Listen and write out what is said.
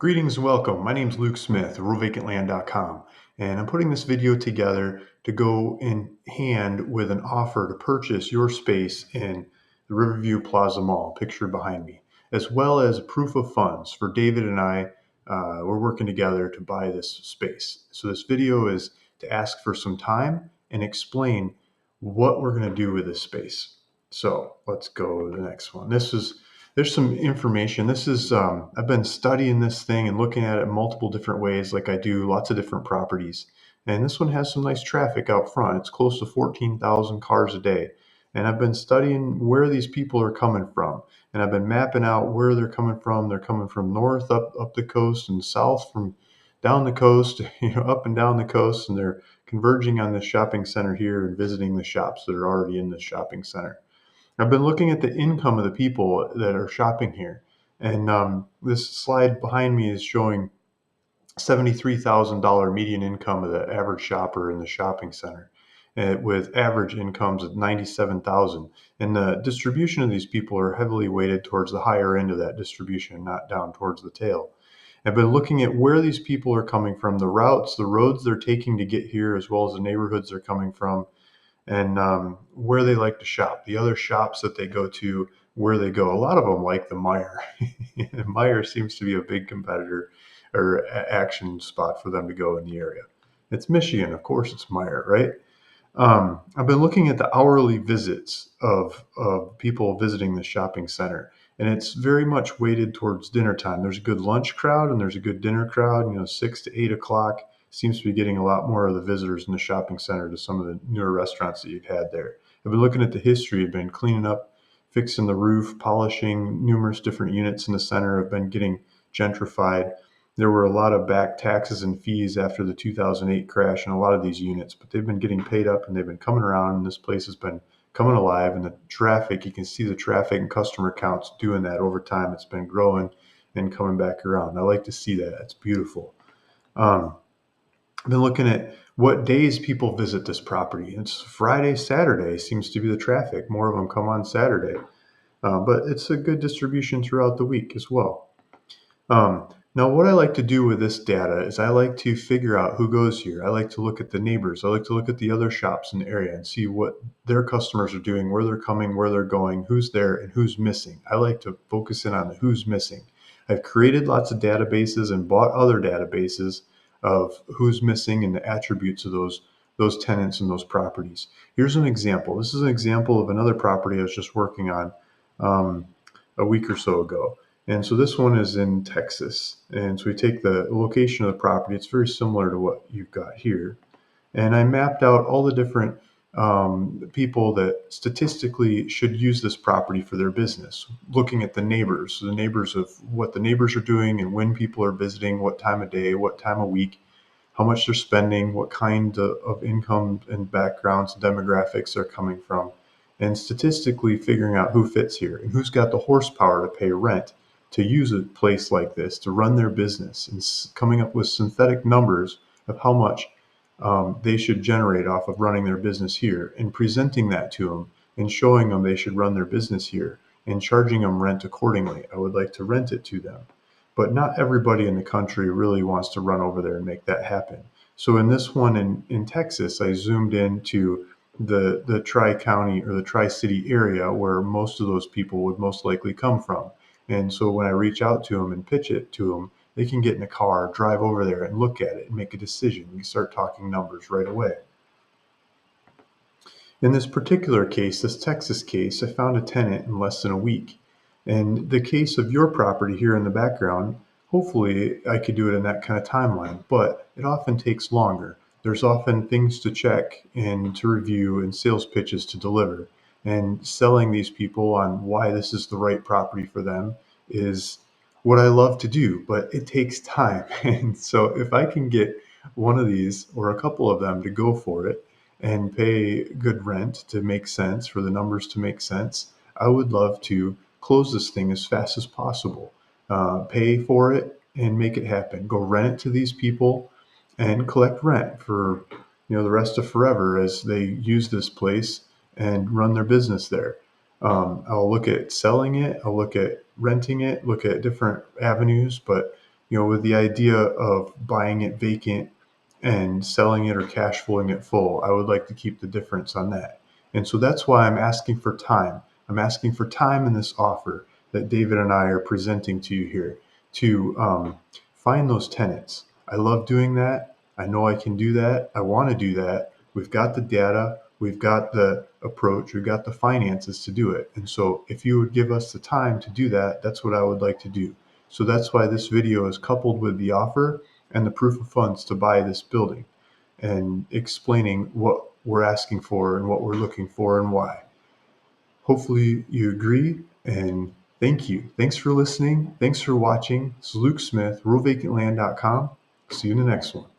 Greetings and welcome. My name is Luke Smith, RuralVacantLand.com, and I'm putting this video together to go in hand with an offer to purchase your space in the Riverview Plaza Mall, pictured behind me, as well as proof of funds for David and I. We're working together to buy this space. So this video is to ask for some time and explain what we're going to do with this space. So let's go to the next one. There's some information. This is, I've been studying this thing and looking at it in multiple different ways, like I do lots of different properties. And this one has some nice traffic out front. It's close to 14,000 cars a day. And I've been studying where these people are coming from. And I've been mapping out where they're coming from. They're coming from north up the coast and south from down the coast, up and down the coast. And they're converging on this shopping center here and visiting the shops that are already in this shopping center. I've been looking at the income of the people that are shopping here, and this slide behind me is showing $73,000 median income of the average shopper in the shopping center, with average incomes of 97,000. And the distribution of these people are heavily weighted towards the higher end of that distribution, not down towards the tail. I've been looking at where these people are coming from, the routes, the roads they're taking to get here, as well as the neighborhoods they're coming from, and where they like to shop, the other shops that they go to, where they go. A lot of them like the Meyer. Meyer seems to be a big competitor or action spot for them to go in the area. It's Michigan, of course, it's Meyer, right? I've been looking at the hourly visits of people visiting the shopping center, and it's very much weighted towards dinner time. There's a good lunch crowd and there's a good dinner crowd. 6 to 8 o'clock seems to be getting a lot more of the visitors in the shopping center to some of the newer restaurants that you've had there. I've been looking at the history. I've been cleaning up, fixing the roof, polishing numerous different units in the center. Have been getting gentrified. There were a lot of back taxes and fees after the 2008 crash in a lot of these units, but they've been getting paid up and they've been coming around, and this place has been coming alive. And the traffic, you can see the traffic and customer counts doing that over time. It's been growing and coming back around. I like to see that. It's beautiful. Um, I've been looking at what days people visit this property. It's Friday, Saturday seems to be the traffic. More of them come on Saturday, but it's a good distribution throughout the week as well. Now, what I like to do with this data is I like to figure out who goes here. I like to look at the neighbors. I like to look at the other shops in the area and see what their customers are doing, where they're coming, where they're going, who's there, and who's missing. I like to focus in on the who's missing. I've created lots of databases and bought other databases of who's missing and the attributes of those tenants and those properties. Here's an example. This is an example of another property I was just working on um, a week or so ago. And so this one is in Texas. And so we take the location of the property. It's very similar to what you've got here. And I mapped out all the different people that statistically should use this property for their business, looking at the neighbors of what the neighbors are doing and when people are visiting, what time of day, what time of week, how much they're spending, what kind of income and backgrounds, demographics they're coming from, and statistically figuring out who fits here and who's got the horsepower to pay rent to use a place like this to run their business, and coming up with synthetic numbers of how much they should generate off of running their business here, and presenting that to them and showing them they should run their business here and charging them rent accordingly. I would like to rent it to them. But not everybody in the country really wants to run over there and make that happen. So in this one in Texas, I zoomed into the Tri-County or the Tri-City area where most of those people would most likely come from. And so when I reach out to them and pitch it to them, they can get in a car, drive over there and look at it and make a decision. We start talking numbers right away. In this particular case, this Texas case, I found a tenant in less than a week. And the case of your property here in the background, hopefully I could do it in that kind of timeline, but it often takes longer. There's often things to check and to review and sales pitches to deliver. And selling these people on why this is the right property for them is what I love to do, but it takes time. And so if I can get one of these or a couple of them to go for it and pay good rent to make sense, for the numbers to make sense, I would love to close this thing as fast as possible. Pay for it and make it happen. Go rent it to these people and collect rent for the rest of forever as they use this place and run their business there. I'll look at selling it. I'll look at renting it. Look at different avenues, but with the idea of buying it vacant and selling it or cash flowing it full. I would like to keep the difference on that. And so that's why I'm asking for time. I'm asking for time in this offer that David and I are presenting to you here to find those tenants. I love doing that. I know I can do that. I want to do that. We've got the data, we've got the approach, we've got the finances to do it. And so if you would give us the time to do that, that's what I would like to do. So that's why this video is coupled with the offer and the proof of funds to buy this building, and explaining what we're asking for and what we're looking for and why. Hopefully you agree, and thank you. Thanks for listening. Thanks for watching. This is Luke Smith, ruralvacantland.com. See you in the next one.